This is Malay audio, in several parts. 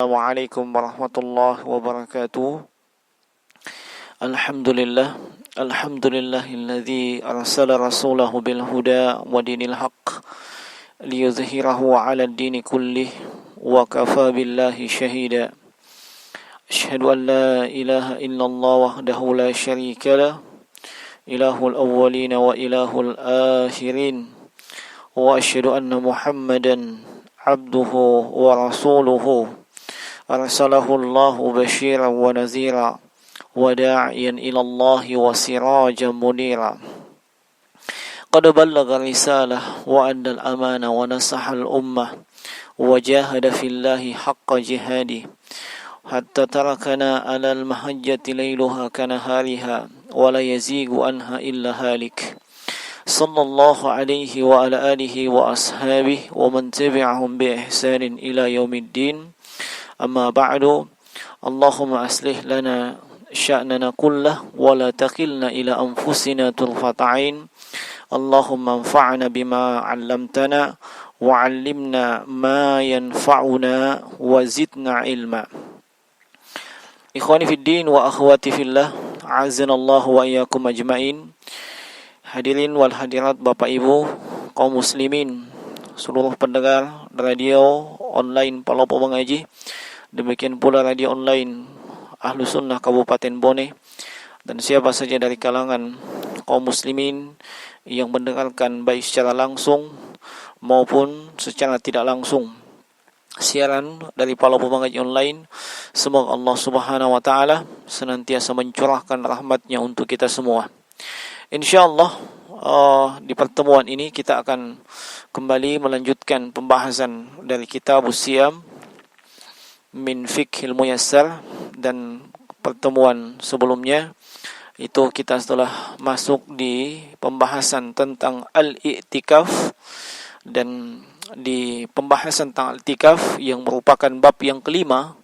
Assalamualaikum warahmatullahi wabarakatuh. Alhamdulillahilladzi arsala rasulahu bil huda wa dinil haqq liyuzhirahu 'ala ad-dini kullih wa kafa billahi shahida. Asyhadu an la ilaha illallah wahdahu la syarika lah, ilahul awwalin wa ilahul akhirin, wa asyhadu anna Muhammadan abduhu wa rasuluhu arsalahu Allahu basyiran wa nazira wa da'iyan ila Allah wa sirajan munira. Qad ballagha risalah wa adda al-amana wa nasaha al-ummah wa jahada fillahi haqqa jihadi hatta tarakana 'ala al-mahajjati layluha kanahariha wa la yazigu anha illa halik. Sallallahu alaihi wa ala alihi wa ashabihi wa man tabi'ahum bi ihsanin ila yaumiddin. Amma ba'du. Allahumma aslih lana sya'nana kullah wa la taqilna ila anfusina turfata'in. Allahumma anfa'na bima 'allamtana wa 'allimna ma yanfa'una wa zidna ilma. Ikhwani fid din wa akhwati fillah, a'azzanallahu wa iyyakum ajmain. Hadirin wal hadirat, Bapak Ibu kaum muslimin, seluruh pendengar radio online Palopo Mengaji, demikian pula radio online Ahlu Sunnah Kabupaten Bone, dan siapa saja dari kalangan kaum muslimin yang mendengarkan baik secara langsung maupun secara tidak langsung siaran dari Palopo Mengaji online. Semoga Allah Subhanahu wa taala senantiasa mencurahkan rahmatnya untuk kita semua. InsyaAllah di pertemuan ini kita akan kembali melanjutkan pembahasan dari Kitabus Siyam min Fiqhil Muyassar, dan pertemuan sebelumnya itu kita telah masuk di pembahasan tentang al-i'tikaf, dan di pembahasan tentang al-i'tikaf yang merupakan bab yang kelima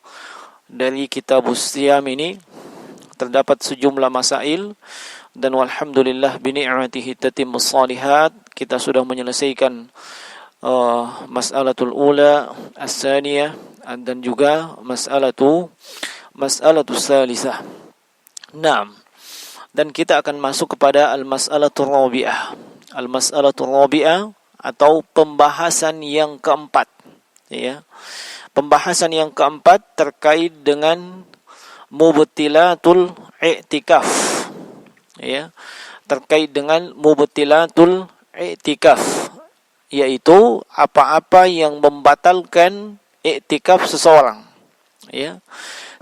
dari Kitabus Siyam ini terdapat sejumlah masail, dan walhamdulillah bini'matihi tatimmus shalihat. Kita sudah menyelesaikan mas'alatul ula, as-saniyah, dan juga mas'alatul salisah. Naam. Dan kita akan masuk kepada al-mas'alatul rabi'ah. Al-mas'alatul rabi'ah atau pembahasan yang keempat, ya. Pembahasan yang keempat terkait dengan mubtilatul i'tikaf, ya, terkait dengan mubtilatul i'tikaf, yaitu apa-apa yang membatalkan i'tikaf seseorang, ya.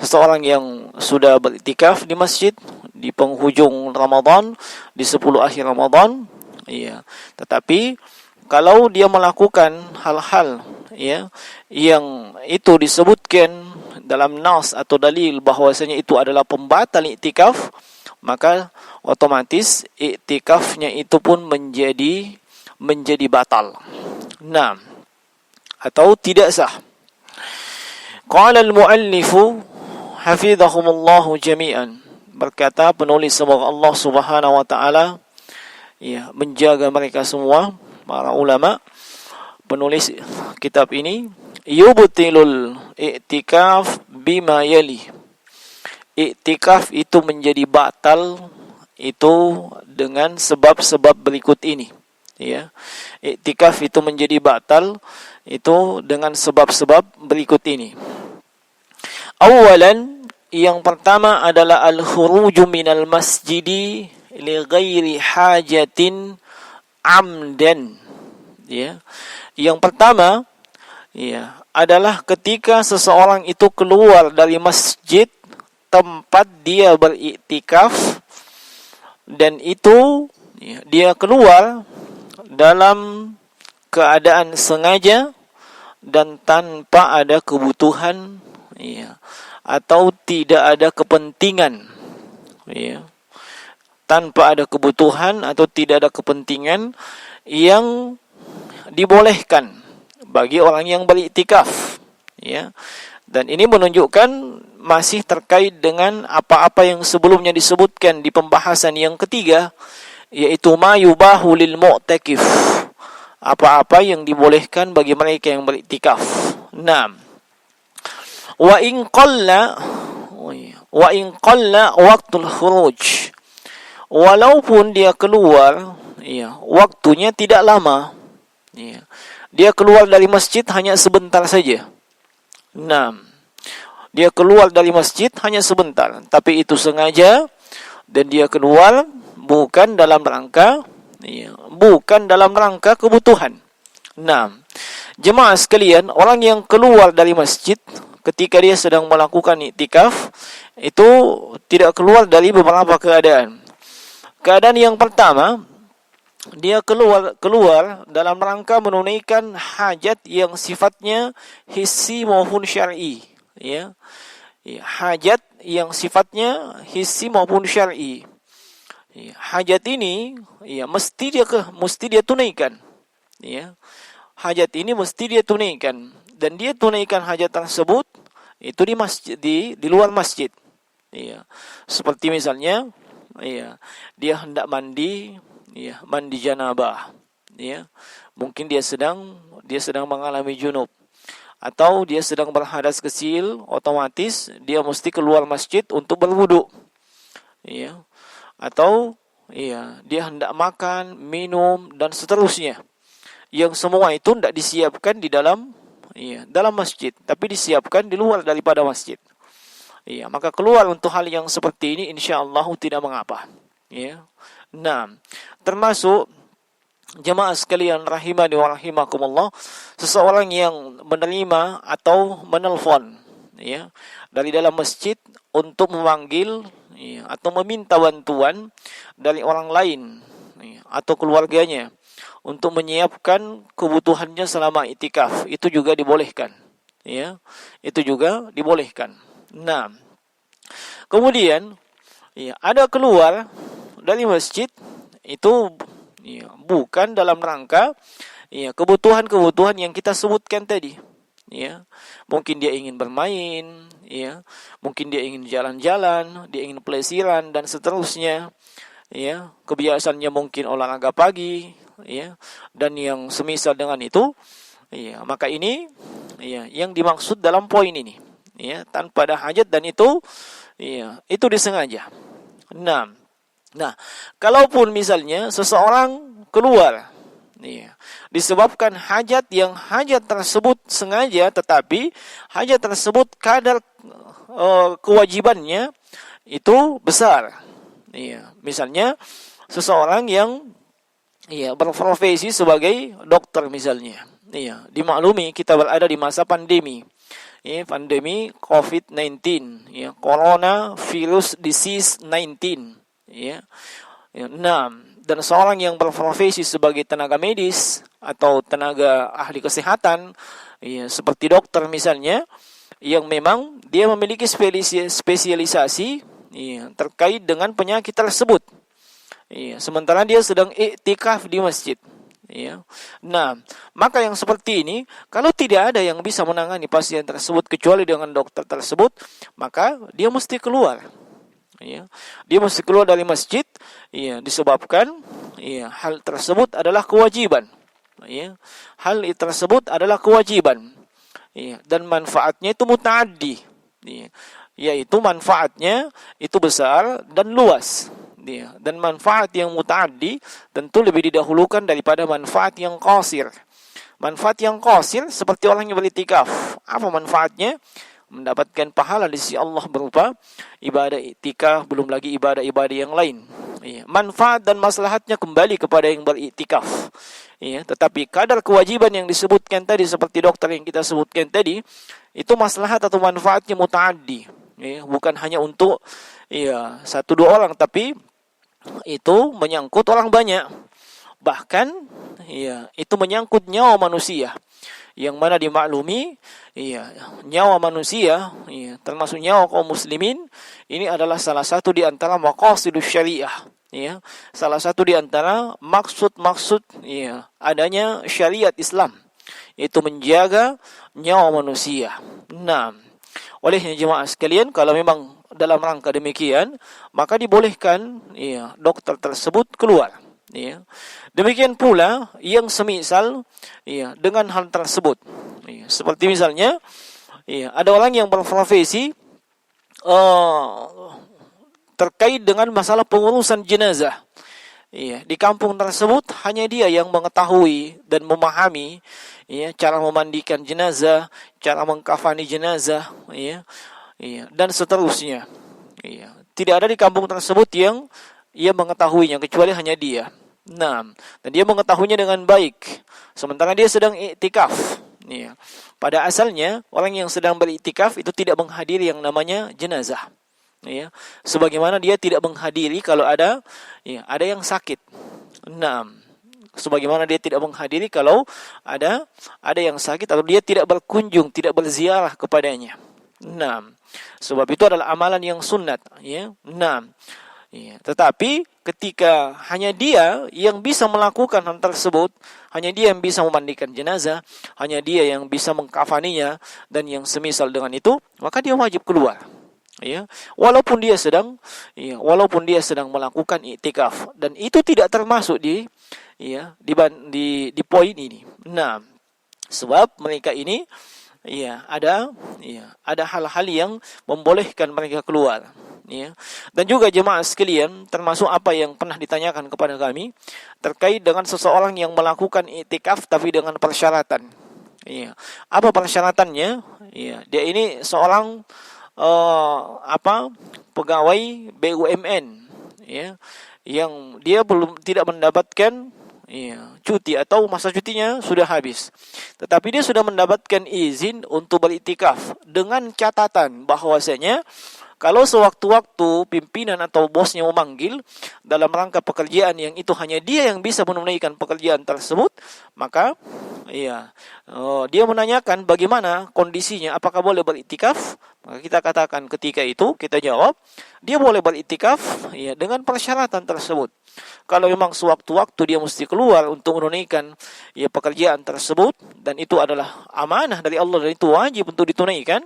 Seseorang yang sudah beriktikaf di masjid di penghujung Ramadan, di 10 akhir Ramadan, ya, tetapi kalau dia melakukan hal-hal, ya, yang itu disebutkan dalam nas atau dalil bahwasanya itu adalah pembatal i'tikaf, maka otomatis i'tikafnya itu pun menjadi batal. Nah, atau tidak sah. Qala al-muallifu hafizahumullahu jami'an, berkata penulis, semoga Allah Subhanahu wa taala, ya, menjaga mereka semua, para ulama, penulis kitab ini, yubtilul i'tikaf bima yali. I'tikaf itu menjadi batal itu dengan sebab-sebab berikut ini, ya. I'tikaf itu menjadi batal itu dengan sebab-sebab berikut ini. Awalan, yang pertama adalah al-khuruju minal masjidi li ghairi hajatin amdan, ya. Yang pertama, ya, adalah ketika seseorang itu keluar dari masjid tempat dia beriktikaf, dan itu, ya, dia keluar dalam keadaan sengaja dan tanpa ada kebutuhan, ya, atau tidak ada kepentingan, ya, tanpa ada kebutuhan atau tidak ada kepentingan yang dibolehkan bagi orang yang beriktikaf, ya. Dan ini menunjukkan masih terkait dengan apa-apa yang sebelumnya disebutkan di pembahasan yang ketiga, yaitu ma yubahu lil mu'takif, apa-apa yang dibolehkan bagi mereka yang beriktikaf. Naam. Wa in qalla wa in qalla waqtul khuruj. Walaupun dia keluar, ya, waktunya tidak lama. Ya. Dia keluar dari masjid hanya sebentar saja. Nah, dia keluar dari masjid hanya sebentar, tapi itu sengaja dan dia keluar bukan dalam rangka, ya, bukan dalam rangka kebutuhan. Nah, jemaah sekalian, orang yang keluar dari masjid ketika dia sedang melakukan iktikaf itu tidak keluar dari beberapa keadaan. Keadaan yang pertama, dia keluar dalam rangka menunaikan hajat yang sifatnya hissi maupun syar'i, ya. Ya, hajat yang sifatnya hissi maupun syar'i. Ya, hajat ini, ya, mesti dia tunaikan, ya. Hajat ini mesti dia tunaikan, dan dia tunaikan hajat tersebut itu di masjid, di luar masjid, ya. Seperti misalnya, ya, dia hendak mandi, ya, mandi janabah, ya. Mungkin dia sedang mengalami junub, atau dia sedang berhadas kecil, otomatis dia mesti keluar masjid untuk berwudu, ya. Atau, ya, dia hendak makan, minum, dan seterusnya. Yang semua itu tidak disiapkan di dalam, ya, dalam masjid, tapi disiapkan di luar daripada masjid. Ya, maka keluar untuk hal yang seperti ini insyaallah tidak mengapa, ya. Nah, termasuk jemaah sekalian rahimani wa rahimakumullah, seseorang yang menerima atau menelpon, ya, dari dalam masjid untuk memanggil, ya, atau meminta bantuan dari orang lain, ya, atau keluarganya untuk menyiapkan kebutuhannya selama iktikaf, itu juga dibolehkan, ya. Itu juga dibolehkan. Nah, kemudian, ya, ada keluar dari masjid itu, ya, bukan dalam rangka, ya, kebutuhan-kebutuhan yang kita sebutkan tadi, ya. Mungkin dia ingin bermain, ya. Mungkin dia ingin jalan-jalan, dia ingin pelesiran dan seterusnya, ya. Kebiasaannya mungkin olahraga pagi, ya, dan yang semisal dengan itu, ya. Maka ini, ya, yang dimaksud dalam poin ini, ya, tanpa ada hajat, dan itu, ya, itu disengaja. Nah, kalaupun misalnya seseorang keluar, ya, disebabkan hajat yang hajat tersebut sengaja, tetapi hajat tersebut kadar kewajibannya itu besar. Ya, misalnya seseorang yang, ya, berprofesi sebagai dokter misalnya. Ya, dimaklumi kita berada di masa pandemi. Ya, pandemi COVID-19, ya, Corona Virus Disease 19, ya. Nah, dan seorang yang berprofesi sebagai tenaga medis atau tenaga ahli kesehatan, ya, seperti dokter misalnya, yang memang dia memiliki spesialisasi, ya, terkait dengan penyakit tersebut, ya, sementara dia sedang iktikaf di masjid, ya. Nah, maka yang seperti ini, kalau tidak ada yang bisa menangani pasien tersebut kecuali dengan dokter tersebut, maka dia mesti keluar, ya. Dia mesti keluar dari masjid, ya, disebabkan, ya, hal tersebut adalah kewajiban, ya. Hal tersebut adalah kewajiban, ya, dan manfaatnya itu mutaaddi, ya, yaitu manfaatnya itu besar dan luas, ya. Dan manfaat yang mutaaddi tentu lebih didahulukan daripada manfaat yang qasir. Manfaat yang qasir seperti orang yang beriktikaf. Apa manfaatnya? Mendapatkan pahala di sisi Allah berupa ibadah iktikaf, belum lagi ibadah-ibadah yang lain. Ya. Manfaat dan maslahatnya kembali kepada yang beriktikaf. Ya. Tetapi kadar kewajiban yang disebutkan tadi, seperti dokter yang kita sebutkan tadi, itu maslahat atau manfaatnya mutaaddi. Ya. Bukan hanya untuk, ya, 1-2 orang, tapi itu menyangkut orang banyak. Bahkan, ya, itu menyangkut nyawa manusia, yang mana dimaklumi, ya, nyawa manusia, ya, termasuk nyawa kaum muslimin, ini adalah salah satu di antara maqasidus syariah, ya, salah satu di antara maksud-maksud, ya, adanya syariat Islam, yaitu menjaga nyawa manusia. Nah, olehnya jemaah sekalian, kalau memang dalam rangka demikian, maka dibolehkan, ya, dokter tersebut keluar, ya. Demikian pula yang semisal, ya, dengan hal tersebut, ya, seperti misalnya, Iya, ada orang yang berprofesi terkait dengan masalah pengurusan jenazah. Iya, di kampung tersebut hanya dia yang mengetahui dan memahami ya cara memandikan jenazah, cara mengkafani jenazah, ya. Iya, dan seterusnya. Iya, tidak ada di kampung tersebut yang ia mengetahuinya kecuali hanya dia. Nah, dan dia mengetahuinya dengan baik. Sementara dia sedang iktikaf. Iya. Pada asalnya orang yang sedang beriktikaf itu tidak menghadiri yang namanya jenazah. Ya, sebagaimana dia tidak menghadiri kalau ada yang sakit. Nah, sebagaimana dia tidak menghadiri kalau ada yang sakit atau dia tidak berkunjung, tidak berziarah kepadanya. Nah, sebab itu adalah amalan yang sunat, ya. Nah, ya, tetapi ketika hanya dia yang bisa melakukan hal tersebut, hanya dia yang bisa memandikan jenazah, hanya dia yang bisa mengkafaninya dan yang semisal dengan itu, maka dia wajib keluar. Ya, walaupun dia sedang melakukan iktikaf, dan itu tidak termasuk di poin ini. Nah, sebab mereka ini ada hal-hal yang membolehkan mereka keluar. Ya. Dan juga jemaah sekalian, termasuk apa yang pernah ditanyakan kepada kami terkait dengan seseorang yang melakukan iktikaf tapi dengan persyaratan. Ya. Apa persyaratannya? Ya, dia ini seorang pegawai BUMN, ya, yang dia tidak mendapatkan cuti atau masa cutinya sudah habis, tetapi dia sudah mendapatkan izin untuk beriktikaf dengan catatan bahwasanya kalau sewaktu-waktu pimpinan atau bosnya memanggil dalam rangka pekerjaan yang itu hanya dia yang bisa menunaikan pekerjaan tersebut, maka dia menanyakan bagaimana kondisinya, apakah boleh beriktikaf? Maka kita katakan ketika itu, kita jawab, dia boleh beriktikaf dengan persyaratan tersebut. Kalau memang sewaktu-waktu dia mesti keluar untuk menunaikan pekerjaan tersebut, dan itu adalah amanah dari Allah dan itu wajib untuk ditunaikan.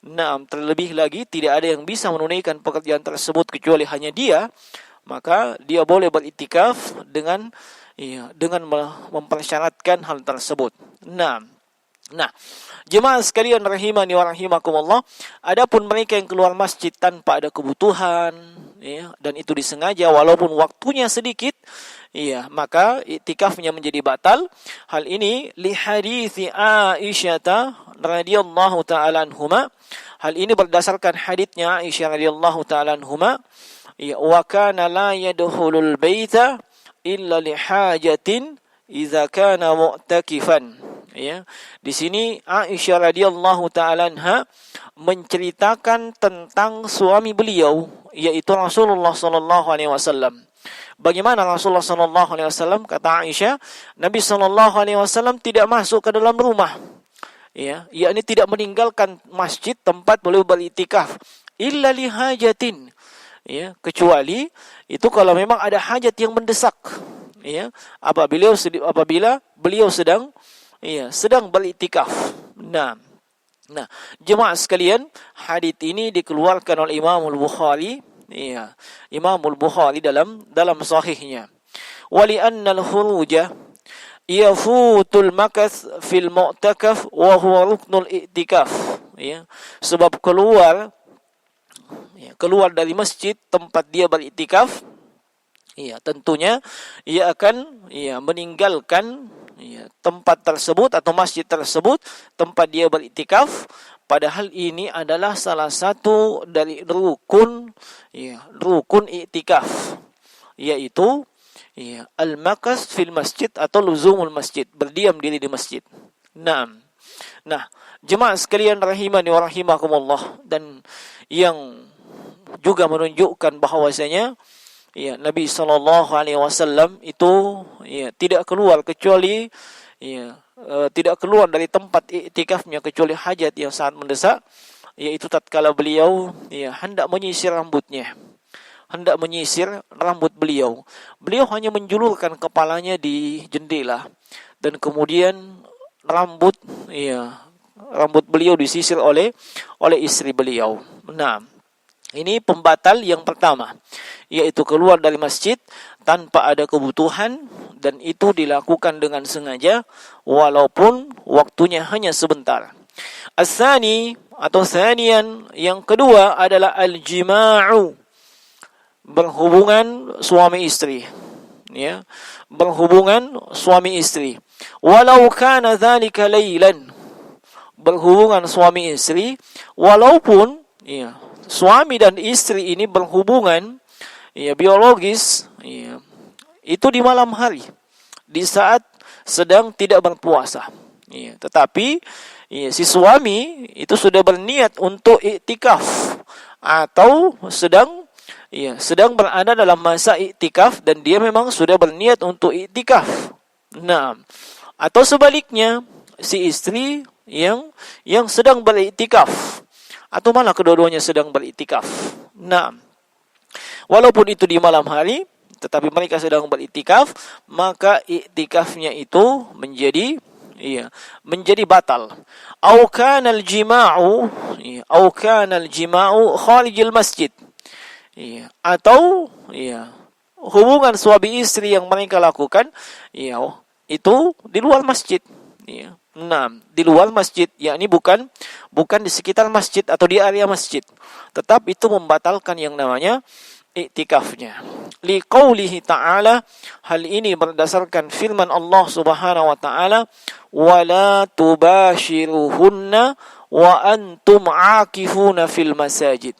Nah, terlebih lagi tidak ada yang bisa menunaikan pekerjaan tersebut kecuali hanya dia, maka dia boleh beriktikaf dengan mempersyaratkan hal tersebut. Nah, jemaah sekalian rahimani wa rahimakumullah, adapun mereka yang keluar masjid tanpa ada kebutuhan, dan itu disengaja walaupun waktunya sedikit, maka iktikafnya menjadi batal. Hal ini li hadithi Aisyah radhiyallahu ta'ala anhuma. Hal ini berdasarkan haditsnya Aisyah radhiyallahu ta'ala anhuma, wa kana la yadkhulul baita illa li hajatin idza kana mu'takifan. Ya, di sini Aisyah radhiyallahu ta'ala anha menceritakan tentang suami beliau, yaitu Rasulullah sallallahu alaihi wasallam. Bagaimana Rasulullah sallallahu alaihi wasallam? Kata Aisyah, Nabi sallallahu alaihi wasallam tidak masuk ke dalam rumah. Yakni tidak meninggalkan masjid tempat beliau beriktikaf illa li hajatin. Kecuali itu kalau memang ada hajat yang mendesak. Apabila beliau sedang beriktikaf. Nah, jemaah sekalian, hadits ini dikeluarkan oleh Imam Al-Bukhari, Imam Al-Bukhari dalam sahihnya. Wali anna al-khuruja yafutul makath fil mu'takaf wa huwa ruknul i'tikaf. Sebab keluar dari masjid tempat dia beriktikaf, tentunya ia akan meninggalkan tempat tersebut atau masjid tersebut tempat dia beriktikaf, padahal ini adalah salah satu dari rukun iktikaf, yaitu al-makas fil masjid atau luzumul masjid, berdiam diri di masjid. Nah, jemaah sekalian rahimani wa rahimakumullah, dan yang juga menunjukkan bahwasanya Nabi sallallahu alaihi wasallam itu tidak keluar kecuali tidak keluar dari tempat iktikafnya kecuali hajat yang sangat mendesak, yaitu tatkala beliau hendak menyisir rambutnya. Hendak menyisir rambut beliau. Beliau hanya menjulurkan kepalanya di jendela, dan kemudian rambut beliau disisir oleh istri beliau. Nah, ini pembatal yang pertama, yaitu keluar dari masjid tanpa ada kebutuhan, dan itu dilakukan dengan sengaja walaupun waktunya hanya sebentar. As-tsani atau tsanian yang kedua adalah al-jima'u, berhubungan suami istri, ya, berhubungan suami istri, walau kana dzalika lailan, berhubungan suami istri walaupun ya suami dan istri ini berhubungan ya biologis ya itu di malam hari, di saat sedang tidak berpuasa ya, tetapi ya, si suami itu sudah berniat untuk iktikaf atau sedang berada dalam masa iktikaf dan dia memang sudah berniat untuk iktikaf. Nah, atau sebaliknya si istri yang sedang beriktikaf atau malah kedua-duanya sedang beriktikaf. Nah, walaupun itu di malam hari tetapi mereka sedang beriktikaf, maka iktikafnya itu menjadi batal. Au kana al-jima'u kharijil masjid. Ya, atau ya hubungan suami istri yang mereka lakukan ya itu di luar masjid ya. Nah, di luar masjid yakni bukan di sekitar masjid atau di area masjid, tetap itu membatalkan yang namanya iktikafnya. Liqaulihi ta'ala, hal ini berdasarkan firman Allah Subhanahu wa taala, wala tubashiruhunna wa antum aakifuna fil masajid.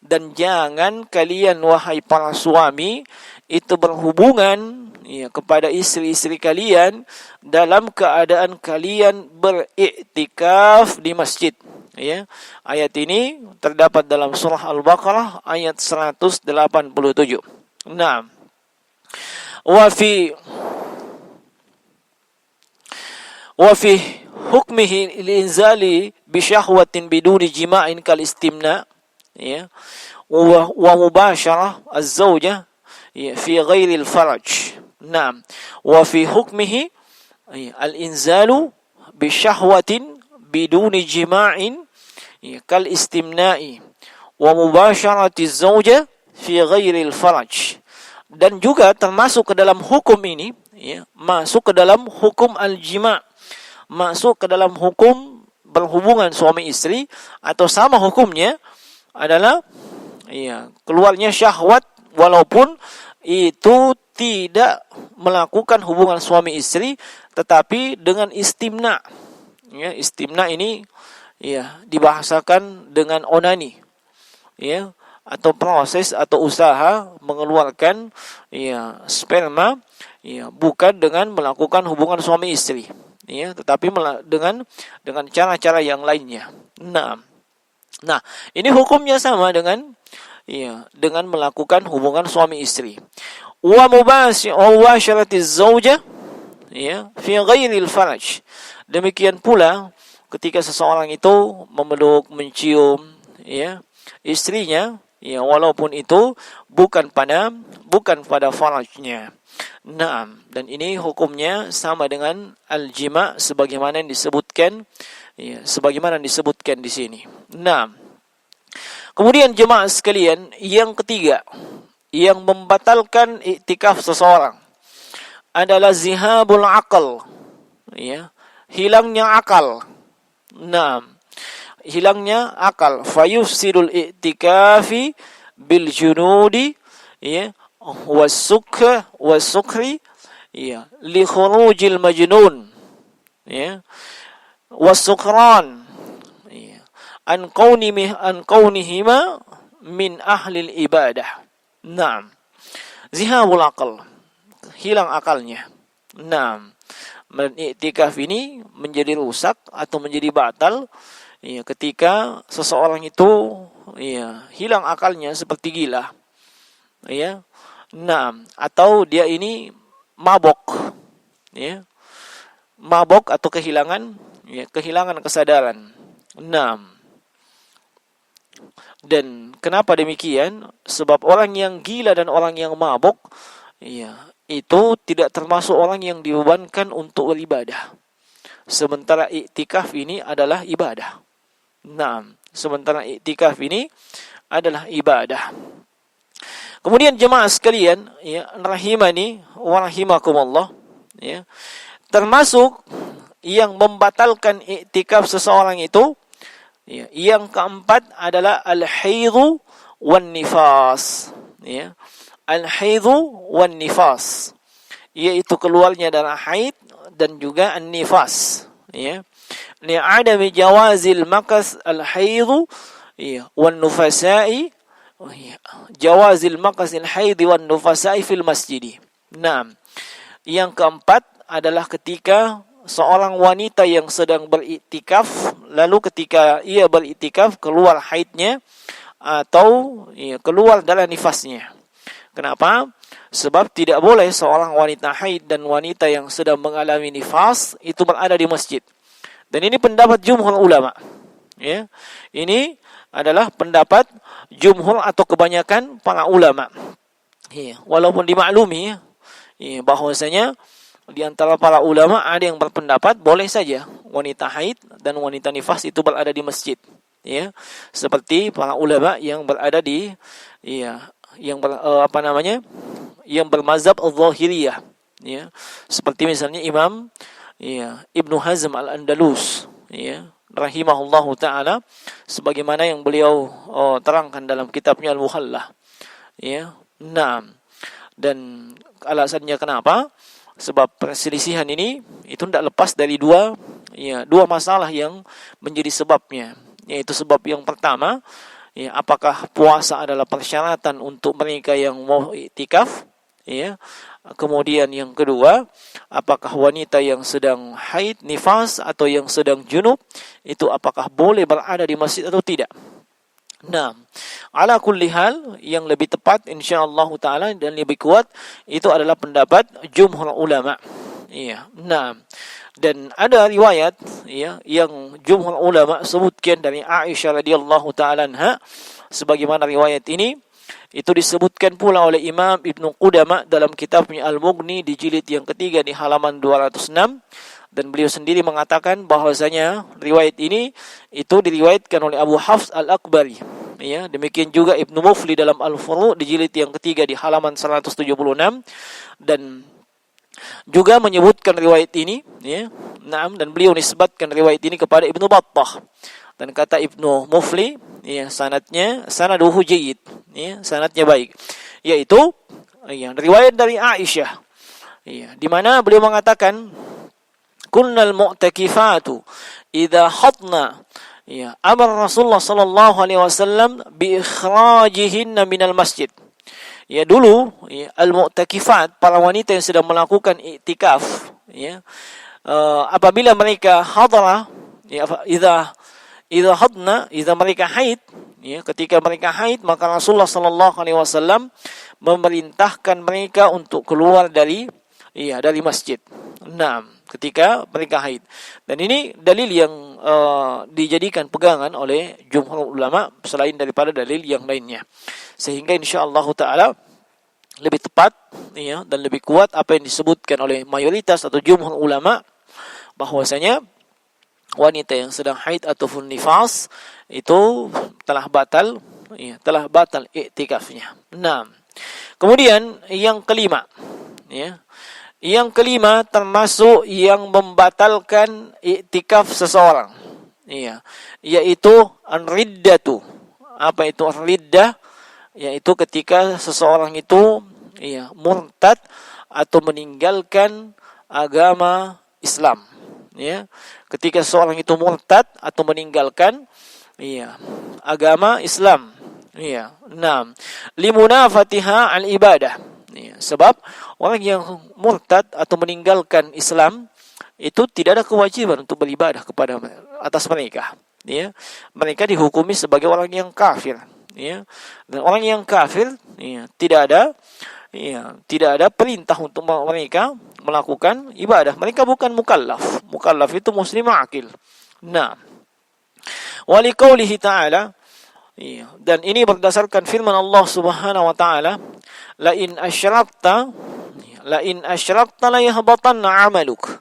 Dan jangan kalian wahai para suami itu berhubungan ya kepada istri-istri kalian dalam keadaan kalian beriktikaf di masjid. Ya, ayat ini terdapat dalam surah Al-Baqarah ayat 187. Nah, wa fi hukmihi al-inzali bi syahwatin biduni jima'in kal istimna ya wa mubasyarah az-zawjah ya fi ghairi al-faraj. Naam, wa fi hukmihi al-inzalu bi syahwatin biduni jima'in ya kal istimna'i wa mubasyarati az-zawjah fi ghairi al-faraj. Dan juga termasuk ke dalam hukum ini ya, masuk ke dalam hukum al-jima', masuk ke dalam hukum berhubungan suami istri, atau sama hukumnya adalah ya keluarnya syahwat walaupun itu tidak melakukan hubungan suami istri tetapi dengan istimna. Ya, istimna ini ya dibahasakan dengan onani. Ya, atau proses atau usaha mengeluarkan ya sperma ya bukan dengan melakukan hubungan suami istri. Ya, tetapi dengan cara-cara yang lainnya. Nah, ini hukumnya sama dengan melakukan hubungan suami istri. Wa mubasyaratiz zaujah ya fi ghairil faraj. Demikian pula ketika seseorang itu memeluk, mencium ya istrinya ya walaupun itu bukan pada farajnya. Nah, dan ini hukumnya sama dengan al-jima' sebagaimana yang disebutkan di sini. Nah, kemudian jemaah sekalian, yang ketiga yang membatalkan iktikaf seseorang adalah zihabul aql, ya, hilangnya akal. Nah, hilangnya akal, fayufsidul i'tikafi bil junudi ya wasukri ya li khurujil majnun ya wasukran ya an kaunihima min ahlil ibadah. Naam, zihabul aql, hilang akalnya. Naam, iktikaf ini menjadi rusak atau menjadi batal ya ketika seseorang itu ya hilang akalnya seperti gila ya. Nah, atau dia ini mabok ya, mabok atau kehilangan kesadaran. Nah, dan kenapa demikian? Sebab orang yang gila dan orang yang mabok ya itu tidak termasuk orang yang dibebankan untuk beribadah, sementara iktikaf ini adalah ibadah. Nah, sementara iktikaf ini adalah ibadah. Kemudian jemaah sekalian, ya, rahimani wa rahimakumullah, ya, termasuk yang membatalkan iktikaf seseorang itu, ya, yang keempat adalah al-haidhu wan nifas, ya. Al-haidhu wan nifas, yaitu keluarnya darah haid dan juga an-nifas, ya. Li'adami jawazil makas al-haidhu, ya, wan nufasa'i, ya, jawazil makas al-haidhi wan nufasa'i fil masjidi. Nah, yang keempat adalah ketika seorang wanita yang sedang beriktikaf, lalu ketika ia beriktikaf keluar haidnya atau, ya, keluar darah nifasnya. Kenapa? Sebab tidak boleh seorang wanita haid dan wanita yang sedang mengalami nifas itu berada di masjid. Dan ini pendapat jumhur ulama. Ya. Ini adalah pendapat jumhur atau kebanyakan para ulama. Ya. Walaupun dimaklumi, ya, bahwasanya di antara para ulama ada yang berpendapat boleh saja wanita haid dan wanita nifas itu berada di masjid. Ya. Seperti para ulama yang berada di, ya, yang yang bermazhab al-Zahiriyah, ya, seperti misalnya Imam, ya, Ibnu Hazm al-Andalus, ya, rahimahullahu taala, sebagaimana yang beliau terangkan dalam kitabnya Al-Muhallah, ya. Nah, dan alasannya kenapa? Sebab perselisihan ini itu tidak lepas dari dua masalah yang menjadi sebabnya, yaitu sebab yang pertama, ya, apakah puasa adalah persyaratan untuk mereka yang mau iktikaf, ya. Kemudian yang kedua, apakah wanita yang sedang haid, nifas atau yang sedang junub itu apakah boleh berada di masjid atau tidak. Nah, ala kulli hal yang lebih tepat insyaallah taala dan lebih kuat itu adalah pendapat jumhur ulama. Iya. Nah, dan ada riwayat, ya, yang jumhur ulama sebutkan dari Aisyah radhiyallahu taala anha, sebagaimana riwayat ini itu disebutkan pula oleh Imam Ibnu Qudamah dalam kitabnya Al-Mughni di jilid yang ketiga di halaman 206, dan beliau sendiri mengatakan bahwasanya riwayat ini itu diriwayatkan oleh Abu Hafs Al-Akbari, ya. Demikian juga Ibnu Mufli dalam Al-Furu' di jilid yang ketiga di halaman 176, dan juga menyebutkan riwayat ini, ya. Naam, dan beliau nisbatkan riwayat ini kepada Ibnu Battah. Dan kata Ibnu Mufli, ya, sanaduhu jayyid, ya, sanadnya baik. Yaitu, ya, riwayat dari Aisyah, ya, di mana beliau mengatakan kunnal mu'takifatu idza hadna, ya, amar Rasulullah sallallahu alaihi wasallam bi ikhrajihinna minal masjid. Ya, dulu, ya, al-mu'takifat, para wanita yang sedang melakukan iktikaf, ya, apabila mereka hadara, ya, idza mereka haid, ya, ketika mereka haid, maka Rasulullah sallallahu alaihi wasallam memerintahkan mereka untuk keluar dari masjid. Nah, ketika mereka haid. Dan ini dalil yang dijadikan pegangan oleh jumhur ulama selain daripada dalil yang lainnya. Sehingga insyaallah taala lebih tepat, ya, dan lebih kuat apa yang disebutkan oleh mayoritas atau jumhur ulama bahwasanya wanita yang sedang haid ataupun nifas itu telah batal iktikafnya. Nah, kemudian yang kelima, ya. Yang kelima termasuk yang membatalkan iktikaf seseorang, ya, yaitu ar-riddatu. Apa itu ar-riddah? Yaitu ketika seseorang itu, ya, murtad atau meninggalkan agama Islam, ya. Ketika seseorang itu murtad atau meninggalkan, ya, agama Islam, ya. Nah, limunafatiha al-ibadah, ya. Sebab orang yang murtad atau meninggalkan Islam itu tidak ada kewajiban untuk beribadah kepada atas mereka, ya. Mereka dihukumi sebagai orang yang kafir, ya. Dan orang yang kafir, ya, tidak ada perintah untuk mereka melakukan ibadah. Mereka bukan mukallaf. Mukallaf itu muslim aqil. Nah, wa liqaulihi ta'ala, ya, dan ini berdasarkan firman Allah Subhanahu wa taala, la in asyrakta la yahbatanna 'amaluk.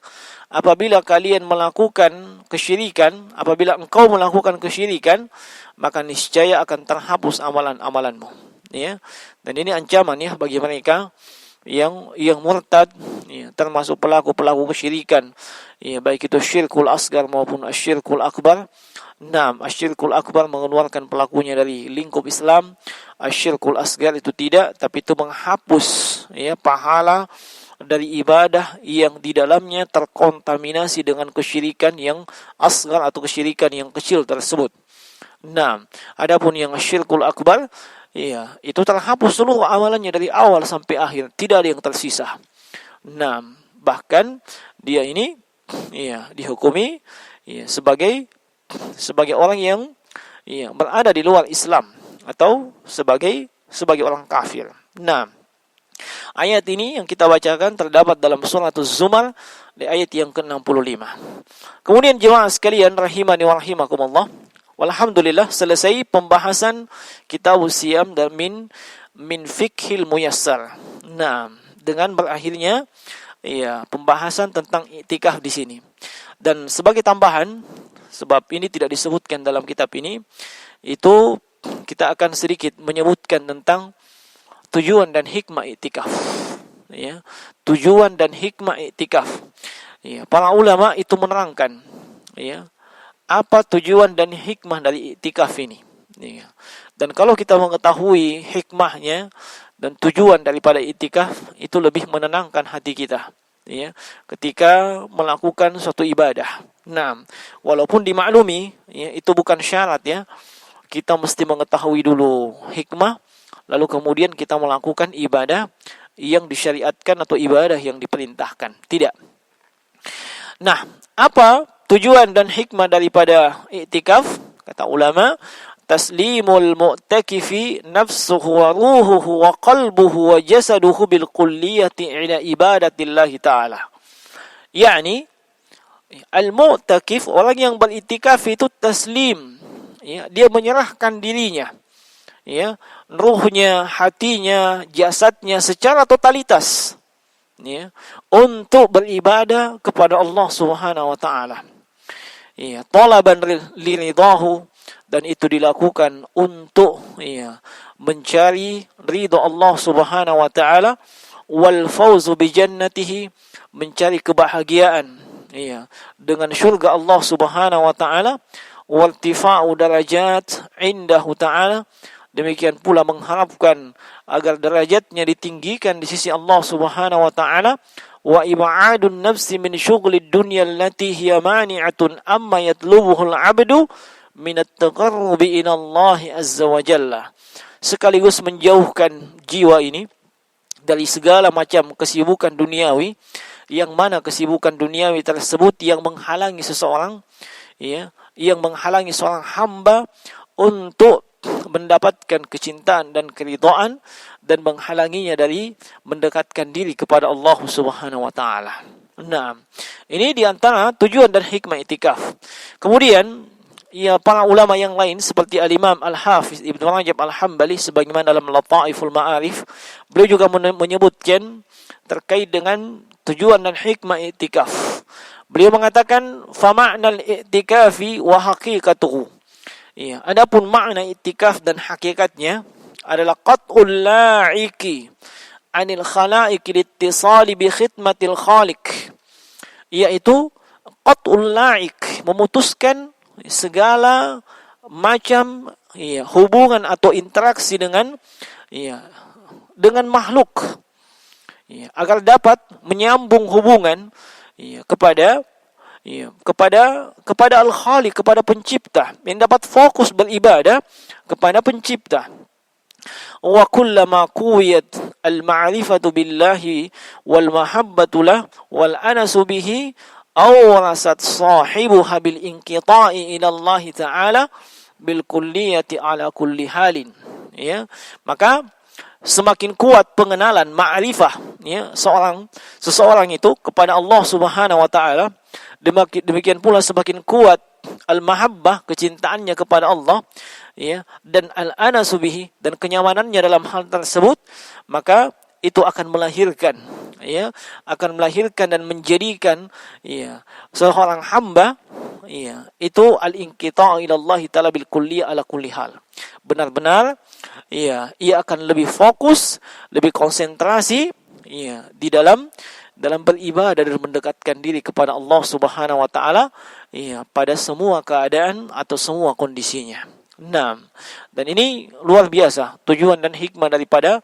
Apabila kalian melakukan kesyirikan, apabila engkau melakukan kesyirikan, maka niscaya akan terhapus amalan-amalanmu, ya. Dan ini ancaman, ya, bagi mereka yang murtad, ya, termasuk pelaku-pelaku kesyirikan, ya, baik itu syirkul asgar maupun asyirkul akbar. Nah, asyirkul akbar mengeluarkan pelakunya dari lingkup Islam, asyirkul asgar itu tidak, tapi itu menghapus, ya, pahala dari ibadah yang di dalamnya terkontaminasi dengan kesyirikan yang asgar atau kesyirikan yang kecil tersebut. Nah, adapun yang syirkul akbar, ya, itu terhapus seluruh amalannya dari awal sampai akhir, tidak ada yang tersisa. Nah, bahkan dia ini, ya, dihukumi, ya, sebagai orang yang, ya, berada di luar Islam atau sebagai orang kafir. Nah, ayat ini yang kita bacakan terdapat dalam surat Az-Zumar di ayat yang ke-65. Kemudian jemaah sekalian rahimani wa rahimakumullah, walhamdulillah selesai pembahasan kitab Siyam dan min fiqhil muyassar. Nah, dengan berakhirnya, ya, pembahasan tentang iktikaf di sini. Dan sebagai tambahan, sebab ini tidak disebutkan dalam kitab ini, itu kita akan sedikit menyebutkan tentang tujuan dan hikmah iktikaf. Ya, tujuan dan hikmah iktikaf. Ya, para ulama itu menerangkan, ya, apa tujuan dan hikmah dari iktikaf ini. Ya. Dan kalau kita mengetahui hikmahnya dan tujuan daripada iktikaf, itu lebih menenangkan hati kita, ya, ketika melakukan suatu ibadah. Nah, walaupun dimaklumi, ya, itu bukan syarat, ya, kita mesti mengetahui dulu hikmah, lalu kemudian kita melakukan ibadah yang disyariatkan atau ibadah yang diperintahkan. Tidak. Nah, apa tujuan dan hikmah daripada iktikaf? Kata ulama, taslimul mu'takifi nafsuhu wa ruhuhu wa qalbuhu wa jasaduhu bil kulliyati ila ibadatillahi ta'ala. Yani, al-mu'takif, orang yang beriktikaf itu taslim, ya, dia menyerahkan dirinya, ya, ruhnya, hatinya, jasadnya secara totalitas, ya, untuk beribadah kepada Allah Subhanahu wa taala. Ya, talaban liridahu, dan itu dilakukan untuk, ya, mencari ridha Allah Subhanahu wa taala, wal fauzu bi jannatihi, mencari kebahagiaan, ya, dengan syurga Allah Subhanahu wa taala, wartifa'u darajat indahu ta'ala, demikian pula mengharapkan agar derajatnya ditinggikan di sisi Allah Subhanahu wa taala, wa ib'adun nafsi min syughlid dunya allati hiya mani'atun amma yatlubuhu al-'abdu min at-taqarrubi ila Allah azza wa jalla, sekaligus menjauhkan jiwa ini dari segala macam kesibukan duniawi, yang mana kesibukan duniawi tersebut yang menghalangi seseorang, ya, yang menghalangi seorang hamba untuk mendapatkan kecintaan dan keridhaan, dan menghalanginya dari mendekatkan diri kepada Allah Subhanahu wa taala. Nah, ini diantara tujuan dan hikmah iktikaf. Kemudian, ya, para ulama yang lain seperti Al-Imam Al-Hafiz Ibnu Rajab Al-Hambali sebagaimana dalam Lataiful Ma'arif, beliau juga menyebutkan terkait dengan tujuan dan hikmah iktikaf. Beliau mengatakan, fa ma'nal i'tikafi wa haqiqatuhu. Ya, adapun makna iktikaf dan hakikatnya adalah qat'ul la'iki 'anil khalaiqi littisali bi khidmatil khaliq, yaitu qat'ul la'ik, memutuskan segala macam, ya, hubungan atau interaksi dengan, ya, dengan makhluk, ya, agar dapat menyambung hubungan, ya, kepada Al-Khaliq, kepada pencipta, yang dapat fokus beribadah kepada pencipta. Wa kullama quwiyat al-ma'rifatu billahi wal mahabbatu lah wal anasu bihi awrasat sahibuha bil inqita'i ila Allah ta'ala bil kulliyati ala kulli halin. Ya, maka semakin kuat pengenalan ma'rifah, ya, seseorang itu kepada Allah Subhanahu wa taala, demikian pula semakin kuat al-mahabbah, kecintaannya kepada Allah, ya, dan al-anasu bihi, dan kenyamanannya dalam hal tersebut, maka itu akan melahirkan, ya, dan menjadikan, ya, seorang hamba, ya, itu al-inqita' ila Allah ta'ala bil kulliyah ala kulli hal. Benar-benar, ya, ia akan lebih fokus, lebih konsentrasi, ya, di dalam beribadah dan mendekatkan diri kepada Allah Subhanahu wa taala, ya, pada semua keadaan atau semua kondisinya. Nah, dan ini luar biasa tujuan dan hikmah daripada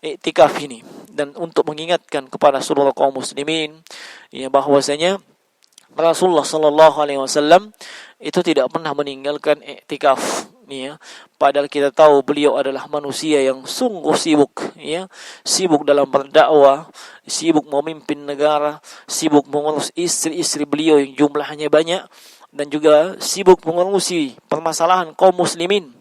iktikaf ini, dan untuk mengingatkan kepada seluruh kaum muslimin, ya, bahwasanya Rasulullah sallallahu alaihi wasallam itu tidak pernah meninggalkan iktikaf, ya. Padahal kita tahu beliau adalah manusia yang sungguh sibuk, ya. Sibuk dalam berdakwah, sibuk memimpin negara, sibuk mengurus istri-istri beliau yang jumlahnya banyak, dan juga sibuk mengurusi permasalahan kaum muslimin.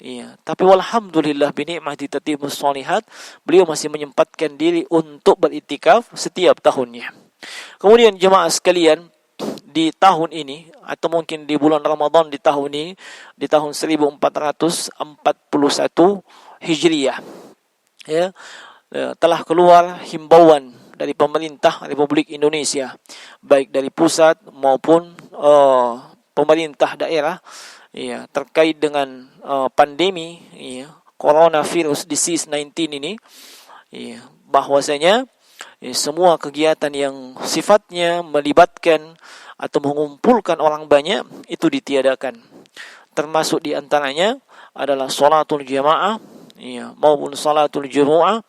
Iya, tapi walhamdulillah binikmati tatimmus shalihat, beliau masih menyempatkan diri untuk beriktikaf setiap tahunnya. Kemudian jemaah sekalian, di tahun ini atau mungkin di bulan Ramadan di tahun ini, di tahun 1441 Hijriah, ya, telah keluar himbauan dari pemerintah Republik Indonesia, baik dari pusat maupun pemerintah daerah, ya, terkait dengan pandemi, ya, coronavirus disease 19 ini, ya, bahwasanya semua kegiatan yang sifatnya melibatkan atau mengumpulkan orang banyak itu ditiadakan. Termasuk di antaranya adalah sholatul jamaah, ya, maupun sholatul jumu'ah.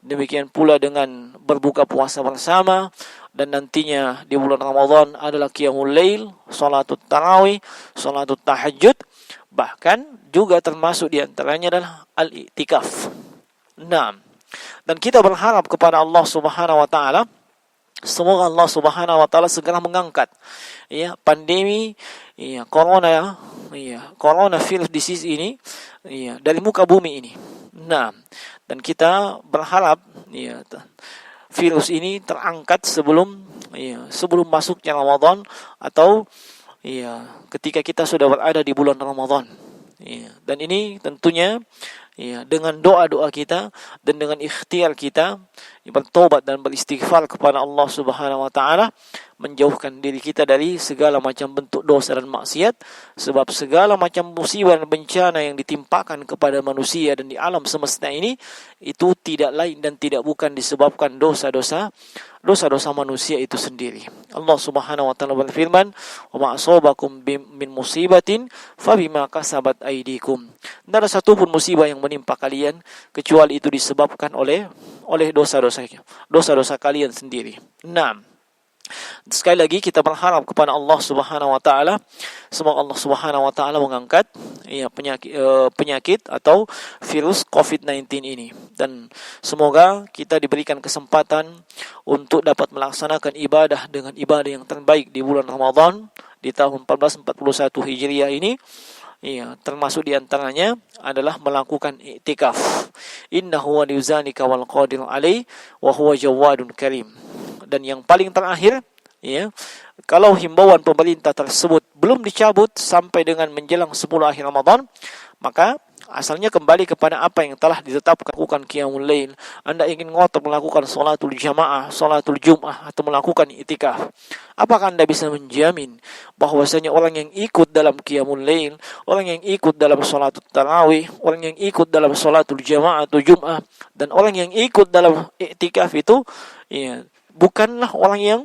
Demikian pula dengan berbuka puasa bersama, dan nantinya di bulan Ramadan adalah qiyamul lail, sholatul tarawih, sholatul tahajud. Bahkan juga termasuk di antaranya adalah al-i'tikaf. Nah, dan kita berharap kepada Allah Subhanahu wa taala, semoga Allah Subhanahu wa taala segera mengangkat, ya, pandemi, ya, coronavirus disease ini, ya, dari muka bumi ini. Nah, dan kita berharap, ya, virus ini terangkat sebelum masuknya Ramadan, atau, ya, ketika kita sudah berada di bulan Ramadan. Ya, dan ini tentunya, ya, dengan doa-doa kita dan dengan ikhtiar kita bertobat dan beristighfar kepada Allah Subhanahu wa taala, menjauhkan diri kita dari segala macam bentuk dosa dan maksiat, sebab segala macam musibah dan bencana yang ditimpakan kepada manusia dan di alam semesta ini itu tidak lain dan tidak bukan disebabkan dosa-dosa manusia itu sendiri. Allah Subhanahu wa taala berfirman, "Wa ma asabakum min musibatin fabima kasabat aydikum." Tidak ada satupun musibah yang menimpa kalian kecuali itu disebabkan oleh dosa-dosa kalian sendiri. Nah, sekali lagi kita berharap kepada Allah Subhanahu wa taala, semoga Allah Subhanahu wa taala mengangkat, ya, penyakit atau virus COVID-19 ini, dan semoga kita diberikan kesempatan untuk dapat melaksanakan ibadah dengan ibadah yang terbaik di bulan Ramadan di tahun 1441 Hijriah ini. Iya, termasuk di antaranya adalah melakukan i'tikaf. Innahu waliyuzanika wal qadir alaih wa huwa jawadun karim. Dan yang paling terakhir, ya, kalau himbauan pemerintah tersebut belum dicabut sampai dengan menjelang 10 akhir Ramadan, maka asalnya kembali kepada apa yang telah ditetapkan, lakukan qiyamul lail. Anda ingin ngotot melakukan sholatul jamaah, sholatul jum'ah, atau melakukan i'tikaf, apakah Anda bisa menjamin bahwasanya orang yang ikut dalam qiyamul lail, orang yang ikut dalam sholatul tarawih, orang yang ikut dalam sholatul jamaah atau jum'ah, dan orang yang ikut dalam i'tikaf itu, ya, bukanlah orang yang,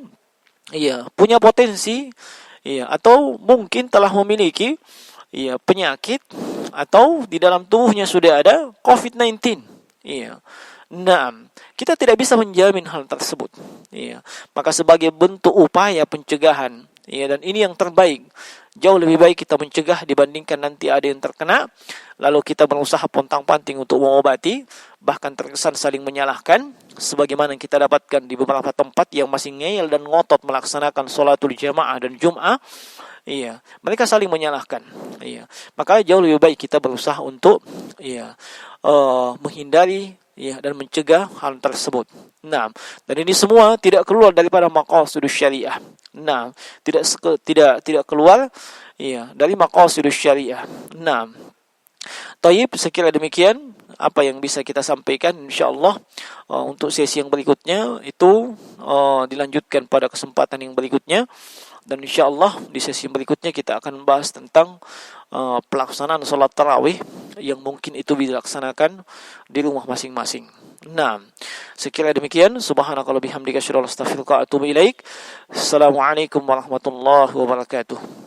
ya, punya potensi, ya, atau mungkin telah memiliki, ya, penyakit, atau di dalam tubuhnya sudah ada COVID-19. Iya. Nah, kita tidak bisa menjamin hal tersebut. Iya. Maka sebagai bentuk upaya pencegahan, ya, dan ini yang terbaik, jauh lebih baik kita mencegah dibandingkan nanti ada yang terkena lalu kita berusaha pontang-panting untuk mengobati, bahkan terkesan saling menyalahkan, sebagaimana yang kita dapatkan di beberapa tempat yang masih ngeyel dan ngotot melaksanakan sholatul jamaah dan jum'ah. Iya, mereka saling menyalahkan. Iya, maka jauh lebih baik kita berusaha untuk, ya, menghindari, ya, dan mencegah hal tersebut. Nah, dan ini semua tidak keluar daripada maqasidus syariah. Nah, tidak keluar, ya, dari maqasidus syariah. Nah, taib, sekira demikian apa yang bisa kita sampaikan. Insyaallah untuk sesi yang berikutnya itu dilanjutkan pada kesempatan yang berikutnya. Dan insyaallah di sesi berikutnya kita akan membahas tentang pelaksanaan sholat tarawih yang mungkin itu dilaksanakan di rumah masing-masing. Nah, sekiranya demikian, subhanakallahumma bihamdika asyhadu an la ilaha illa anta astaghfiruka wa atubu ilaik. Assalamualaikum warahmatullahi wabarakatuh.